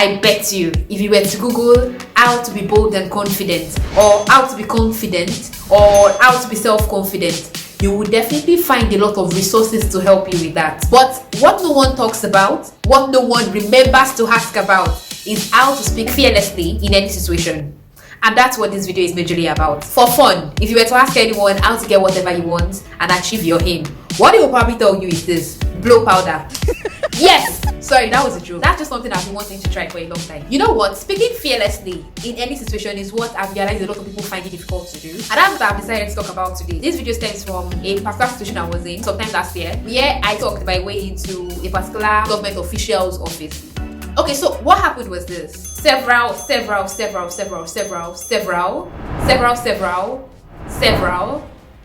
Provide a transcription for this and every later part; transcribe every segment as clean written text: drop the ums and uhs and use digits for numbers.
I bet you, if you were to Google how to be bold and confident, or how to be confident, or how to be self-confident, you will definitely find a lot of resources to help you with that. But what no one talks about, what no one remembers to ask about, is how to speak fearlessly in any situation. And that's what this video is majorly about. For fun, if you were to ask anyone how to get whatever you want and achieve your aim, what they will probably tell you is this: blow powder. Yes! Sorry, that was a joke. That's just something I've been wanting to try for a long time. You know what? Speaking fearlessly in any situation is what I've realized a lot of people find it difficult to do. And that's what I've decided to talk about today. This video stems from a particular situation I was in sometime last year, where I talked my way into a particular government official's office. Okay, so what happened was this. Several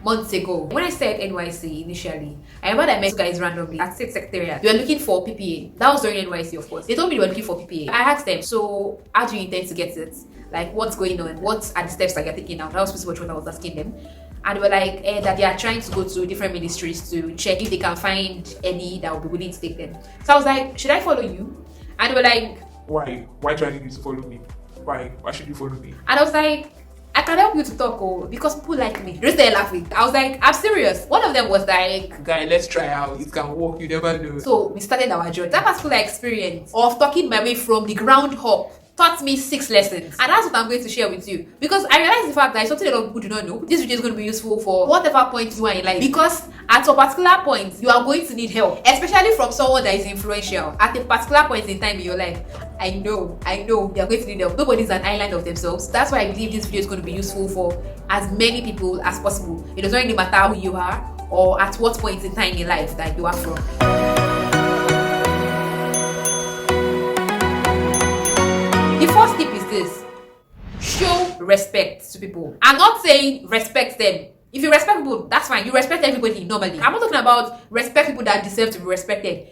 months ago, when I said NYC initially, I remember I met two guys randomly at State Secretariat. They were looking for PPA. That was during NYC, of course. They told me they were looking for PPA. I asked them, so how do you intend to get it? Like, what's going on? What are the steps that you're taking now? That was pretty much what I was asking them. And they were like, that they are trying to go to different ministries to check if they can find any that will be willing to take them. So I was like, should I follow you? And they were like, why? Why do I need you to follow me? Why? Why should you follow me? And I was like, I can help you to talk, because people like me. They started laughing. I was like, I'm serious. One of them was like, guy, let's try out. It can work. You never know. So we started our journey. That particular experience of talking my way from the ground up taught me 6 lessons, and that's what I'm going to share with you, because I realized the fact that it's something a lot of people do not know. This video is going to be useful for whatever point you are in life, because at a particular point you are going to need help, especially from someone that is influential at a particular point in time in your life. I know they are going to need help. Nobody's an island of themselves. That's why I believe this video is going to be useful for as many people as possible. It doesn't really matter who you are or at what point in time in life that you are from. The first tip is this: show respect to people. I'm not saying respect them. If you respect people, that's fine. You respect everybody normally. I'm not talking about respect people that deserve to be respected.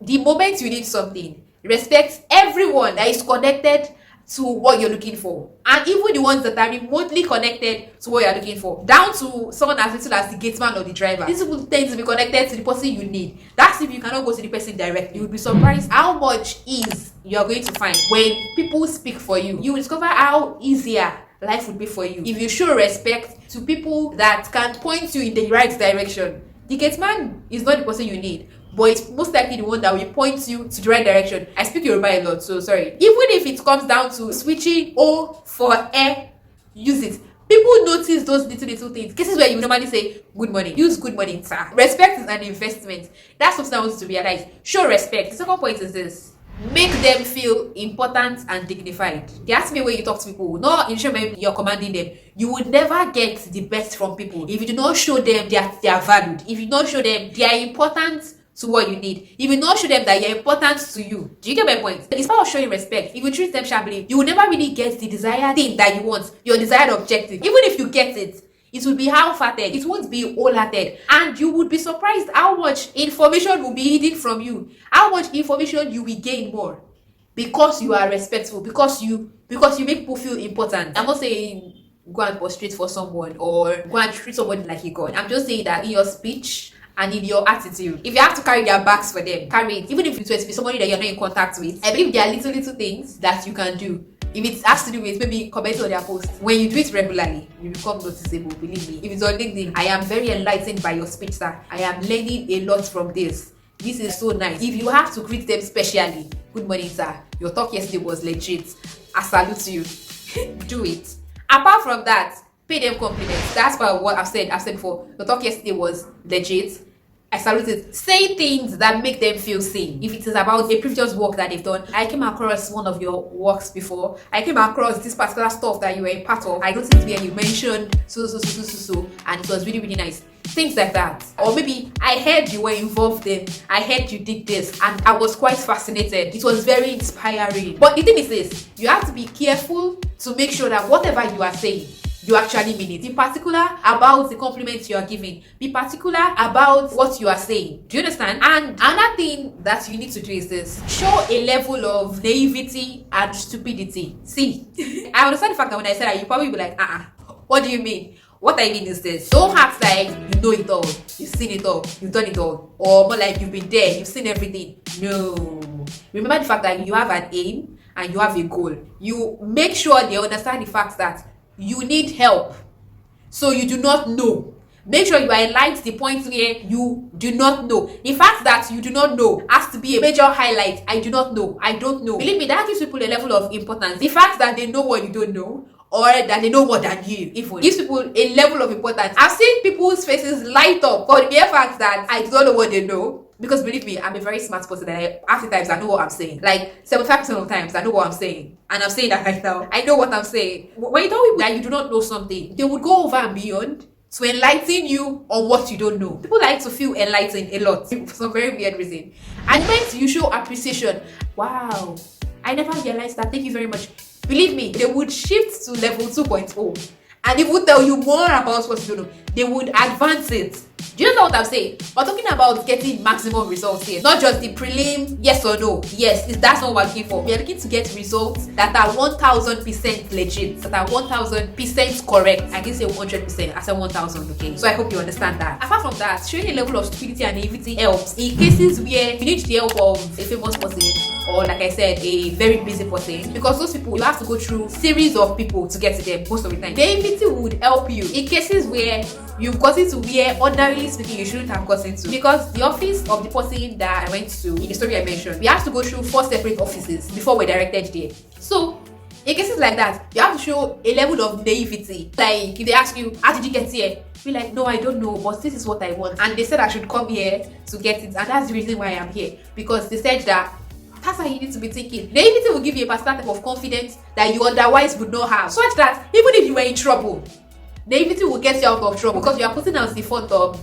The moment you need something, respect everyone that is connected to what you're looking for, and even the ones that are remotely connected to what you're looking for, down to someone as little as the gateman or the driver. These people tend to be connected to the person you need. That's if you cannot go to the person directly. You would be surprised how much ease you're going to find when people speak for you. You will discover how easier life would be for you if you show respect to people that can point you in the right direction. The gateman is not the person you need, but it's most likely the one that will point you to the right direction. I speak Yoruba a lot, so sorry. Even if it comes down to switching O for E, use it. People notice those little things. Cases where you normally say good morning, use good morning, sir. Respect is an investment. That's what I want you to realize. Show respect. The second point is this: make them feel important and dignified. They ask me when you talk to people, not in showing you're commanding them. You would never get the best from people if you do not show them that they are valued. If you don't show them they are important to what you need. If you not show them that you're important to you. Do you get my point? It's part of showing respect. If you treat them sharply, you will never really get the desired thing that you want, your desired objective. Even if you get it, it will be half-hearted. It won't be whole-hearted. And you would be surprised how much information will be hidden from you. How much information you will gain more. Because you are respectful. Because you make people feel important. I'm not saying go and prostrate for someone or go and treat somebody like a god. I'm just saying that in your speech and in your attitude, if you have to carry their bags for them, carry it. Even if it's to be somebody that you're not in contact with. I believe there are little things that you can do. If it has to do with maybe commenting on their posts, when you do it regularly, you become noticeable, believe me. If it's on LinkedIn, I am very enlightened by your speech, sir. I am learning a lot from this. This is so nice. If you have to greet them specially, good morning, sir. Your talk yesterday was legit. I salute you. Do it. Apart from that, pay them compliments. That's what I've said before. Your talk yesterday was legit. I salute it. Say things that make them feel seen. If it is about a previous work that they've done, I came across one of your works before. I came across this particular stuff that you were a part of. I noticed where you mentioned so, and it was really, really nice. Things like that. Or maybe I heard you were involved in, I heard you did this, and I was quite fascinated. It was very inspiring. But the thing is this: you have to be careful to make sure that whatever you are saying, you actually mean it. Be particular about the compliments you are giving. Be particular about what you are saying. Do you understand? And another thing that you need to do is this: show a level of naivety and stupidity. See, I understand the fact that when I said that, you probably be like, what do you mean? What I mean is this: don't act like you know it all, you've seen it all, you've done it all, or more like you've been there, you've seen everything. No. Remember the fact that you have an aim and you have a goal, you make sure they understand the fact that you need help. So you do not know. Make sure you highlight the points where you do not know. The fact that you do not know has to be a major highlight. I do not know. I don't know. Believe me, that gives people a level of importance. The fact that they know what you don't know, or that they know more than you, even gives people a level of importance. I've seen people's faces light up for the mere fact that I don't know what they know. Because believe me, I'm a very smart person, and half the times I know what I'm saying. Like 75% of the times I know what I'm saying, and I'm saying that right now. I know what I'm saying. When you tell people that you do not know something, they would go over and beyond to enlighten you on what you don't know. People like to feel enlightened a lot for some very weird reason. And when you show appreciation, wow, I never realized that. Thank you very much. Believe me, they would shift to level 2.0, and they would tell you more about what you don't know. They would advance it. Do you know what I'm saying? We're talking about getting maximum results here, not just the prelim yes or no. Yes, that's not what we're looking for. We are looking to get results that are 1000% legit, that are 1000% correct. I didn't say 100%, I said 1000. Okay, so I hope you understand that. Apart from that, showing a level of stupidity and naivety helps in cases where you need the help of a famous person, or like I said, a very busy person, because those people, you have to go through series of people to get to them most of the time. Naivety would help you in cases where you've gotten to where ordinarily speaking you shouldn't have gotten to, because the office of the person that I went to in the story I mentioned, we have to go through 4 separate offices before we're directed there. So in cases like that, you have to show a level of naivety. Like if they ask you, how did you get here? Be like, no, I don't know, but this is what I want, and they said I should come here to get it, and that's the reason why I'm here, because they said that. That's how you need to be thinking. Naivety will give you a particular type of confidence that you otherwise would not have, such that even if you were in trouble, naivety will get you out of trouble, because you are putting out the front of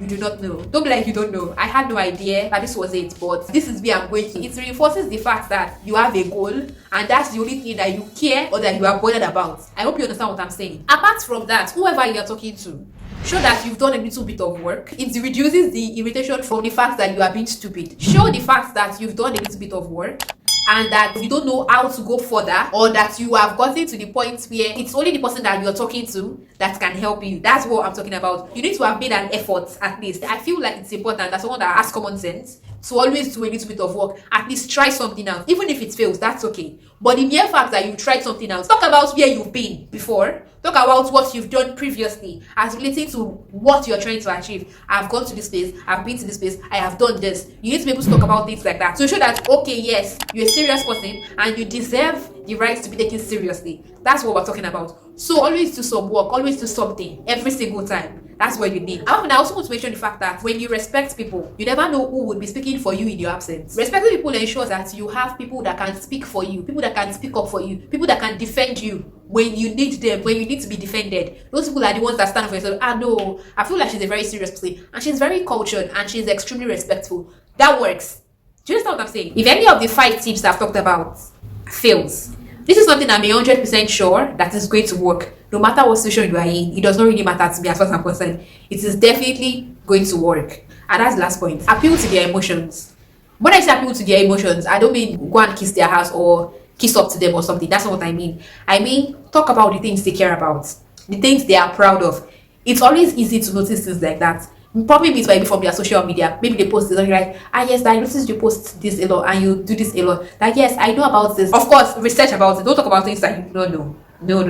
you do not know. Don't be like you don't know. I had no idea that this was it, but this is where I'm going to. It reinforces the fact that you have a goal, and that's the only thing that you care or that you are bothered about. I hope you understand what I'm saying. Apart from that, whoever you're talking to, show that you've done a little bit of work. It reduces the irritation from the fact that you are being stupid. Show the fact that you've done a little bit of work, and that you don't know how to go further, or that you have gotten to the point where it's only the person that you're talking to that can help you. That's what I'm talking about. You need to have made an effort at least. I feel like it's important that someone that has common sense to always do a little bit of work, at least try something out. Even if it fails, that's okay. But the mere fact that you tried something else, talk about where you've been before, talk about what you've done previously as relating to what you're trying to achieve. I've gone to this place, I've been to this place, I have done this. You need to be able to talk about things like that to show that, okay, yes, you're a serious person and you deserve the right to be taken seriously. That's what we're talking about. So always do some work, always do something every single time. That's what you need. I also want to mention the fact that when you respect people, you never know who would be speaking for you in your absence. Respecting people ensures that you have people that can speak for you, people that can speak up for you, people that can defend you when you need them, when you need to be defended. Those people are the ones that stand for yourself. No, I feel like she's a very serious person, and she's very cultured, and she's extremely respectful. That works. Do you understand what I'm saying? If any of the 5 tips I've talked about fails, this is something I'm 100% sure that is going to work. No matter what situation you are in, it does not really matter to me as far as I'm concerned. It is definitely going to work. And that's the last point. Appeal to their emotions. When I say appeal to their emotions, I don't mean go and kiss their ass or kiss up to them or something. That's not what I mean. I mean, talk about the things they care about, the things they are proud of. It's always easy to notice things like that. Probably means maybe from their social media. Maybe they post this and you're like, yes, I noticed you post this a lot and you do this a lot. Like, yes, I know about this. Of course, research about it. Don't talk about things that you don't know. No.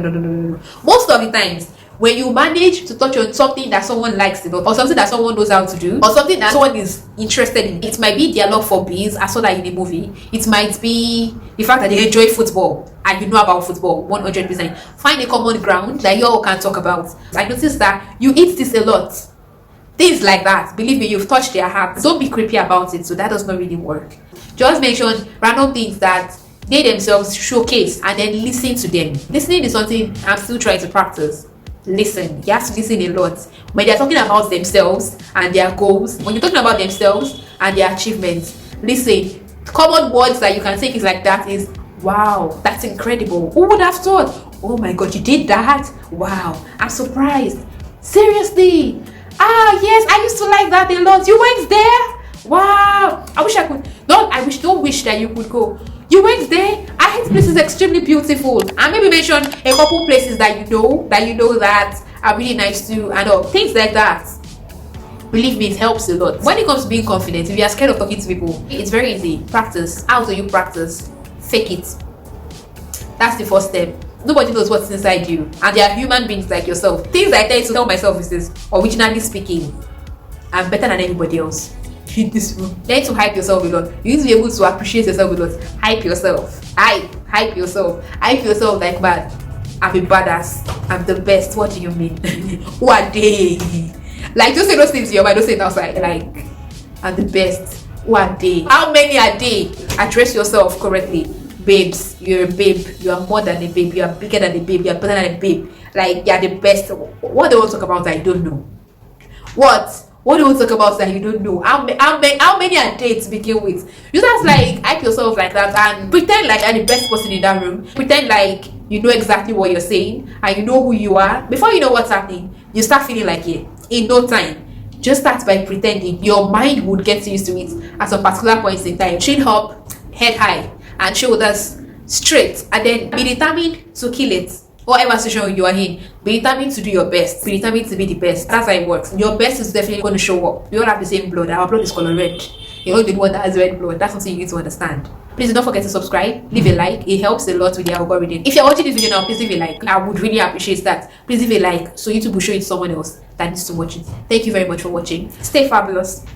Most of the times, when you manage to touch on something that someone likes a lot, or something that someone knows how to do, or something that someone is interested in, it might be their love for bees. I saw that in a movie. It might be the fact that they enjoy football and you know about football 100%. Find a common ground that you all can talk about. I noticed that you eat this a lot. Things like that. Believe me, you've touched their hearts. Don't be creepy about it. So that does not really work. Just mention random things that they themselves showcase and then listen to them. Listening is something I'm still trying to practice. Listen. You have to listen a lot. When they're talking about themselves and their goals, when you're talking about themselves and their achievements, listen. Common words that you can say is like that is, wow, that's incredible. Who would have thought? Oh my God, you did that? Wow, I'm surprised. Seriously? Yes, I used to like that a lot. You went there? Wow. I wish I could. Don't wish that you could go. You went there? I think this is extremely beautiful. And maybe mention a couple places that you know that are really nice too, and all. Things like that. Believe me, it helps a lot. When it comes to being confident, if you are scared of talking to people, it's very easy. Practice. How do you practice? Fake it. That's the first step. Nobody knows what's inside you, and they are human beings like yourself. Things I tend to tell myself is this: originally speaking, I'm better than anybody else in this room. Learn to hype yourself a lot. You need to be able to appreciate yourself a lot. Hype yourself. Hype yourself. Hype yourself like mad. I'm a badass. I'm the best. What do you mean? Who are they? Like, don't say those things to your mind. Don't say it outside. Like, I'm the best. Who are they? How many are they? Address yourself correctly. Babes, you're a babe. You are more than a babe. You are bigger than a babe. You are better than a babe. Like, you're the best. What they want to talk about, I don't know. What do you talk about that you don't know? How many are they to begin with? You just like hype yourself like that and pretend like you're the best person in that room. Pretend like you know exactly what you're saying and you know who you are. Before you know what's happening, you start feeling like it in no time. Just start by pretending. Your mind would get used to it at some particular points in time. Chin up, head high, and shoulders straight, and then be determined to kill it. Whatever situation you are in, be determined to do your best. Be determined to be the best. That's how it works. Your best is definitely going to show up. We all have the same blood. Our blood is color red. You're only the one that has red blood. That's something you need to understand. Please don't forget to subscribe. Leave a like. It helps a lot with the algorithm. If you're watching this video now, please leave a like. I would really appreciate that. Please leave a like so YouTube will show it to someone else that needs to watch it. Thank you very much for watching. Stay fabulous.